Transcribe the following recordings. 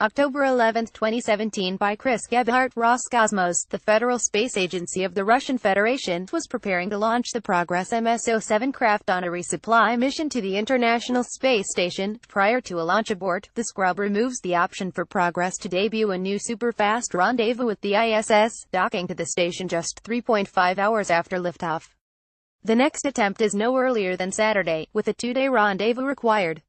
October 11, 2017 by Chris Gebhardt Roscosmos. The Federal Space Agency of the Russian Federation was preparing to launch the Progress ms-07 craft on a resupply mission to the International Space Station. Prior to a launch abort, the scrub removes the option for Progress to debut a new super-fast rendezvous with the ISS, docking to the station just 3.5 hours after liftoff. The next attempt is no earlier than Saturday, with a 2-day rendezvous required.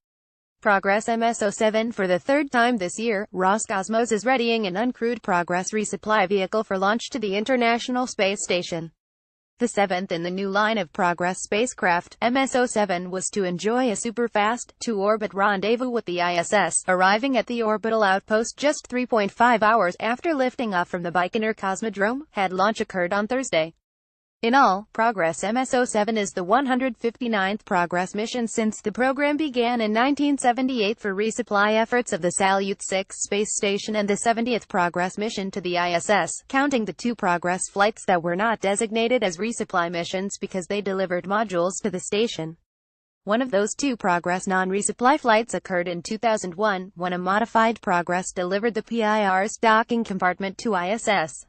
Progress ms-07 for the third time this year, Roscosmos is readying an uncrewed Progress resupply vehicle for launch to the International Space Station. The seventh in the new line of Progress spacecraft, ms-07 was to enjoy a super-fast, to-orbit rendezvous with the ISS, arriving at the orbital outpost just 3.5 hours after lifting off from the Baikonur Cosmodrome. Had launch occurred on Thursday. In all, Progress ms-07 is the 159th Progress mission since the program began in 1978 for resupply efforts of the Salyut 6 space station, and the 70th Progress mission to the ISS, counting the 2 Progress flights that were not designated as resupply missions because they delivered modules to the station. One of those 2 Progress non-resupply flights occurred in 2001, when a modified Progress delivered the PIR's docking compartment to ISS.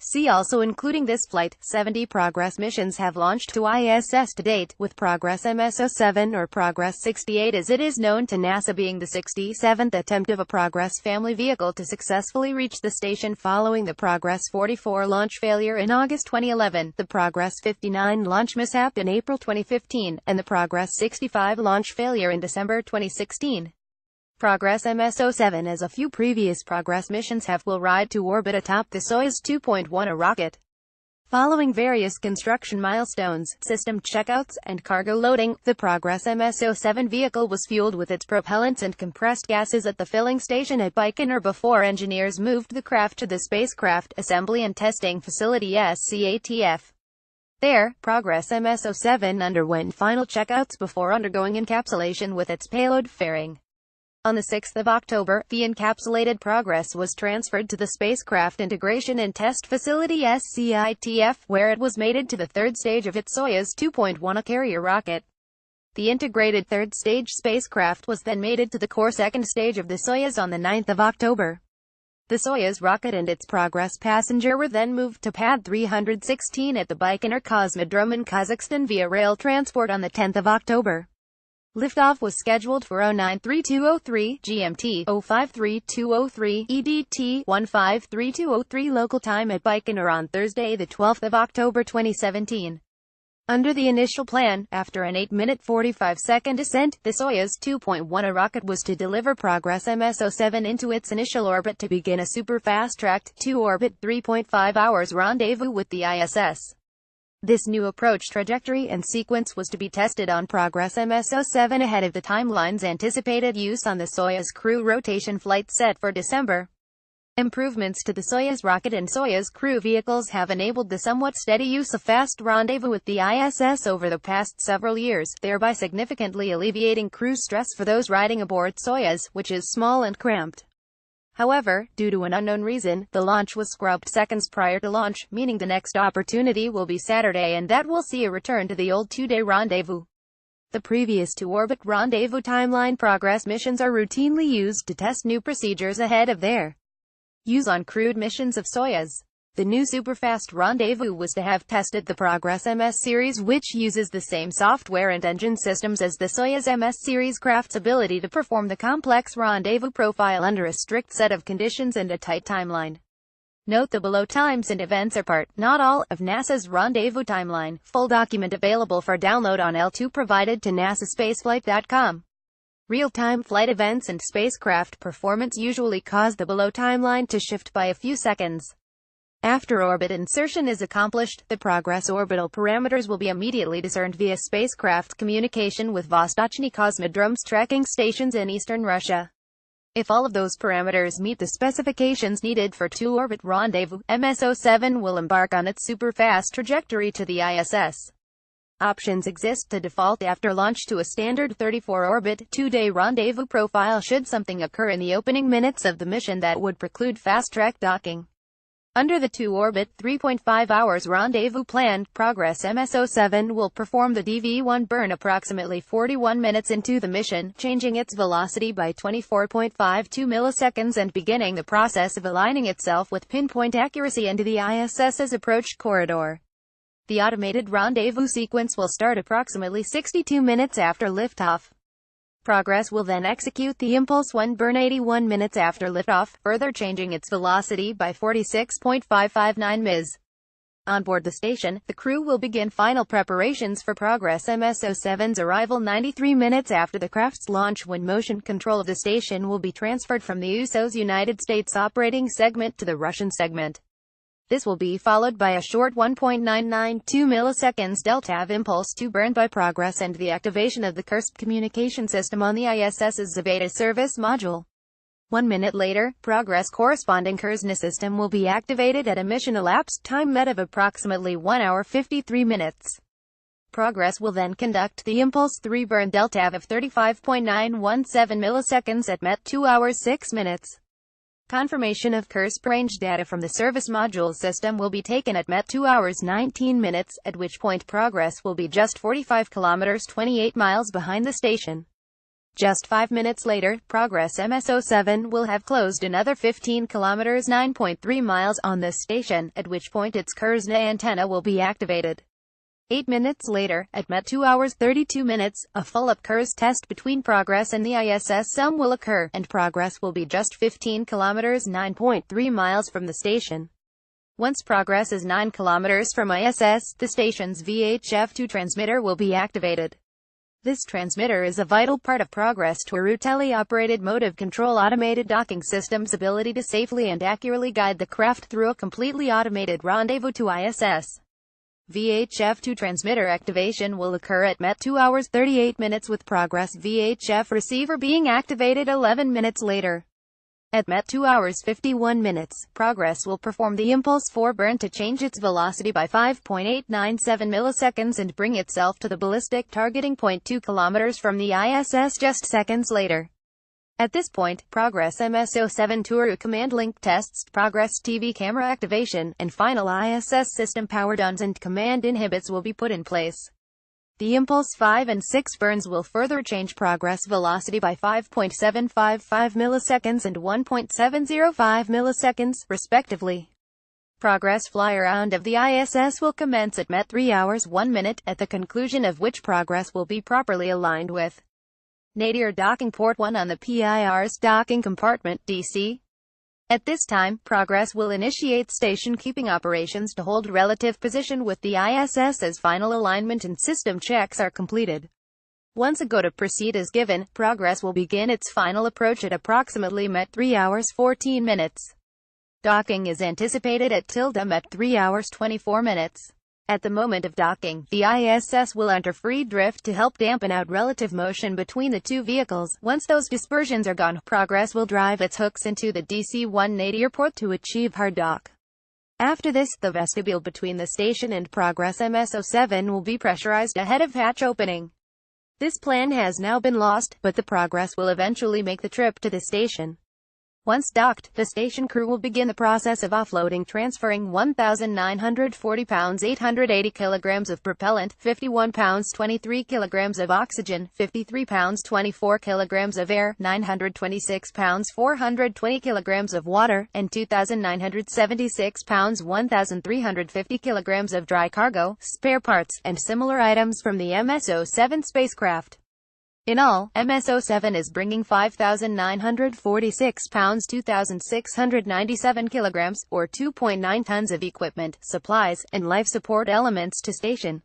See also. Including this flight, 70 Progress missions have launched to ISS to date, with Progress ms-07 or Progress 68 as it is known to NASA being the 67th attempt of a Progress family vehicle to successfully reach the station following the Progress 44 launch failure in August 2011, the Progress 59 launch mishap in April 2015, and the Progress 65 launch failure in December 2016. Progress ms-07, as a few previous Progress missions have, will ride to orbit atop the Soyuz 2.1 rocket. Following various construction milestones, system checkouts, and cargo loading, the Progress ms-07 vehicle was fueled with its propellants and compressed gases at the filling station at Baikonur before engineers moved the craft to the Spacecraft Assembly and Testing Facility SCATF. There, Progress ms-07 underwent final checkouts before undergoing encapsulation with its payload fairing. On the 6th of October, the encapsulated Progress was transferred to the Spacecraft Integration and Test Facility SCITF, where it was mated to the third stage of its Soyuz 2.1 carrier rocket. The integrated third stage spacecraft was then mated to the core second stage of the Soyuz on the 9th of October. The Soyuz rocket and its Progress passenger were then moved to Pad 316 at the Baikonur Cosmodrome in Kazakhstan via rail transport on the 10th of October. Liftoff was scheduled for 093203 GMT, 053203 EDT, 153203 local time at Baikonur on Thursday, the 12th of October 2017. Under the initial plan, after an 8-minute 45-second descent, the Soyuz 2.1 rocket was to deliver Progress ms-07 into its initial orbit to begin a super fast-tracked, to-orbit 3.5 hours rendezvous with the ISS. This new approach, trajectory, and sequence was to be tested on Progress ms-07 ahead of the timeline's anticipated use on the Soyuz crew rotation flight set for December. Improvements to the Soyuz rocket and Soyuz crew vehicles have enabled the somewhat steady use of fast rendezvous with the ISS over the past several years, thereby significantly alleviating crew stress for those riding aboard Soyuz, which is small and cramped. However, due to an unknown reason, the launch was scrubbed seconds prior to launch, meaning the next opportunity will be Saturday, and that will see a return to the old 2-day rendezvous. The previous to-orbit rendezvous timeline Progress missions are routinely used to test new procedures ahead of their use on crewed missions of Soyuz. The new superfast rendezvous was to have tested the Progress MS series, which uses the same software and engine systems as the Soyuz MS series craft's ability to perform the complex rendezvous profile under a strict set of conditions and a tight timeline. Note the below times and events are part, not all, of NASA's rendezvous timeline. Full document available for download on L2 provided to nasaspaceflight.com. Real-time flight events and spacecraft performance usually cause the below timeline to shift by a few seconds. After orbit insertion is accomplished, the Progress orbital parameters will be immediately discerned via spacecraft communication with Vostochny Cosmodrome's tracking stations in eastern Russia. If all of those parameters meet the specifications needed for to-orbit rendezvous, ms-07 will embark on its super-fast trajectory to the ISS. Options exist to default after launch to a standard 34-orbit, 2-day rendezvous profile should something occur in the opening minutes of the mission that would preclude fast-track docking. Under the two-orbit, 3.5 hours rendezvous plan, Progress ms-07 will perform the DV-1 burn approximately 41 minutes into the mission, changing its velocity by 24.52 milliseconds and beginning the process of aligning itself with pinpoint accuracy into the ISS's approach corridor. The automated rendezvous sequence will start approximately 62 minutes after liftoff. Progress will then execute the Impulse 1 burn 81 minutes after liftoff, further changing its velocity by 46.559 ms. On board the station, the crew will begin final preparations for Progress ms-07's arrival 93 minutes after the craft's launch, when motion control of the station will be transferred from the USO's United States operating segment to the Russian segment. This will be followed by a short 1.992 milliseconds delta impulse to burn by Progress and the activation of the CURSP communication system on the ISS's Beta service module. 1 minute later, Progress corresponding CURSNA system will be activated at a mission elapsed time met of approximately 1 hour 53 minutes. Progress will then conduct the Impulse 3 burn delta of 35.917 milliseconds at MET 2 hours 6 minutes. Confirmation of CURSP range data from the service module system will be taken at MET 2 hours 19 minutes, at which point Progress will be just 45 kilometers 28 miles behind the station. Just 5 minutes later, Progress ms-07 will have closed another 15 kilometers 9.3 miles on the station, at which point its CURSNA antenna will be activated. 8 minutes later, at MET 2 hours 32 minutes, a full-up CURS test between Progress and the ISS will occur, and Progress will be just 15 kilometers 9.3 miles from the station. Once Progress is 9 kilometers from ISS, the station's VHF-2 transmitter will be activated. This transmitter is a vital part of Progress to teleoperated motive control automated docking system's ability to safely and accurately guide the craft through a completely automated rendezvous to ISS. VHF-2 transmitter activation will occur at MET 2 hours 38 minutes, with Progress VHF receiver being activated 11 minutes later. At MET 2 hours 51 minutes, Progress will perform the Impulse 4 burn to change its velocity by 5.897 milliseconds and bring itself to the ballistic targeting point 2 kilometers from the ISS just seconds later. At this point, Progress ms-07 Touru command link tests, Progress TV camera activation, and final ISS system power downs and command inhibits will be put in place. The Impulse 5 and 6 burns will further change Progress velocity by 5.755 milliseconds and 1.705 milliseconds, respectively. Progress fly-around of the ISS will commence at MET 3 hours 1 minute, at the conclusion of which Progress will be properly aligned with Nadir docking port 1 on the PIR's docking compartment, DC. At this time, Progress will initiate station keeping operations to hold relative position with the ISS as final alignment and system checks are completed. Once a go to proceed is given, Progress will begin its final approach at approximately MET 3 hours 14 minutes. Docking is anticipated at MET 3 hours 24 minutes. At the moment of docking, the ISS will enter free drift to help dampen out relative motion between the two vehicles. Once those dispersions are gone, Progress will drive its hooks into the DC-1 Nadir port to achieve hard dock. After this, the vestibule between the station and Progress ms-07 will be pressurized ahead of hatch opening. This plan has now been lost, but the Progress will eventually make the trip to the station. Once docked, the station crew will begin the process of offloading, transferring 1,940 pounds 880 kilograms of propellant, 51 pounds 23 kilograms of oxygen, 53 pounds 24 kilograms of air, 926 pounds 420 kilograms of water, and 2,976 pounds 1,350 kilograms of dry cargo, spare parts, and similar items from the ms-07 spacecraft. In all, ms-07 is bringing 5,946 pounds 2,697 kilograms, or 2.9 tons of equipment, supplies, and life support elements to station.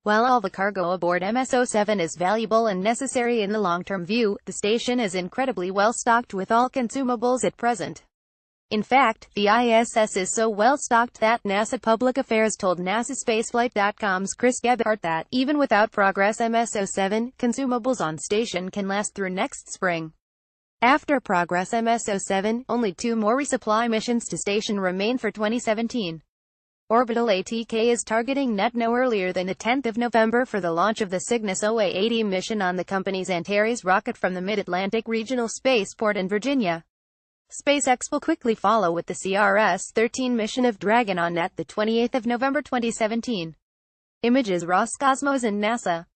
While all the cargo aboard ms-07 is valuable and necessary in the long-term view, the station is incredibly well stocked with all consumables at present. In fact, the ISS is so well stocked that NASA Public Affairs told NASASpaceflight.com's Chris Gebhardt that, even without Progress ms-07, consumables on station can last through next spring. After Progress ms-07, only 2 more resupply missions to station remain for 2017. Orbital ATK is targeting net no earlier than the 10th of November for the launch of the Cygnus OA-80 mission on the company's Antares rocket from the Mid-Atlantic Regional Spaceport in Virginia. SpaceX will quickly follow with the CRS-13 mission of Dragon on net, the 28th of November 2017. Images Roscosmos and NASA.